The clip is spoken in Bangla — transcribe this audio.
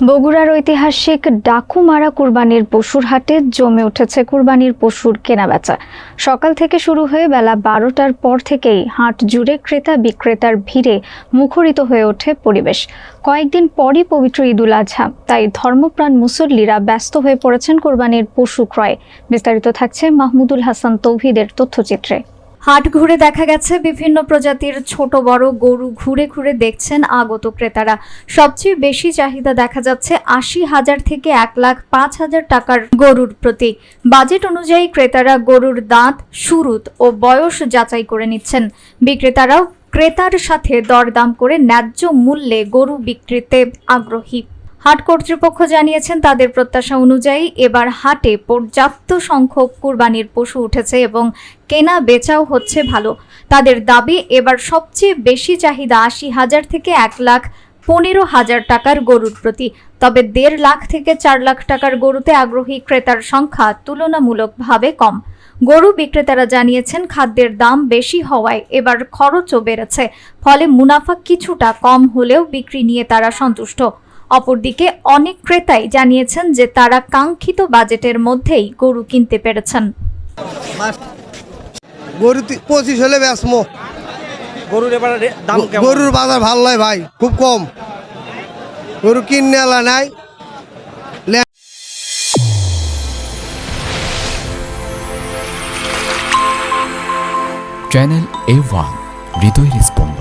বগুড়ার ঐতিহাসিক ডাকুমারা কুরবানির পশুর হাটে জমে উঠেছে কুরবানির পশুর কেনাবেচা। সকাল থেকে শুরু হয়ে বেলা 12টার পর থেকেই হাট জুড়ে ক্রেতা বিক্রেতার ভিড়ে মুখরিত হয়ে ওঠে পরিবেশ। কয়েকদিন পরই পবিত্র ঈদুল আজহা, তাই ধর্মপ্রাণ মুসল্লিরা ব্যস্ত হয়ে পড়েছেন কুরবানির পশু ক্রয়ে। বিস্তারিত থাকছে মাহমুদুল হাসান তৌহিদের তথ্যচিত্রে। হাট ঘুরে দেখা গেছে বিভিন্ন প্রজাতির ছোট বড় গরু ঘুরে ঘুরে দেখছেন আগত ক্রেতারা। সবচেয়ে বেশি চাহিদা দেখা যাচ্ছে ৮০,০০০ থেকে ১,৫,০০০ টাকার গরুর প্রতি। বাজেট অনুযায়ী ক্রেতারা গরুর দাঁত, শুরুত ও বয়স যাচাই করে নিচ্ছেন। বিক্রেতারাও ক্রেতার সাথে দরদাম করে ন্যায্য মূল্যে গরু বিক্রিতে আগ্রহী। হাট কর্তৃপক্ষ জানিয়েছেন, তাদের প্রত্যাশা অনুযায়ী এবার হাটে পর্যাপ্ত সংখ্যক কুরবানির পশু উঠেছে এবং কেনা বেচাও হচ্ছে ভালো। তাদের দাবি, এবার সবচেয়ে বেশি চাহিদা ৮০,০০০ থেকে ১,১৫,০০০ টাকার গরুর প্রতি। তবে ১.৫ লাখ থেকে ৪ লাখ টাকার গরুতে আগ্রহী ক্রেতার সংখ্যা তুলনামূলকভাবে কম। গরু বিক্রেতারা জানিয়েছেন, খাদ্যের দাম বেশি হওয়ায় এবার খরচও বেড়েছে, ফলে মুনাফা কিছুটা কম হলেও বিক্রি নিয়ে তারা সন্তুষ্ট। অপরদিকে অনেক ক্রেতাই জানিয়েছেন যে তারা কাঙ্ক্ষিত বাজেটের মধ্যেই গরু কিনতে পেরেছেন। গরু 25 হলে বেসমো। গরুর এবারে দাম কেমন? গরুর বাজার ভালো নয় ভাই, খুব কম। গরু কিনে এলা নাই। চ্যানেল A1 হৃদয় রেসপন্স।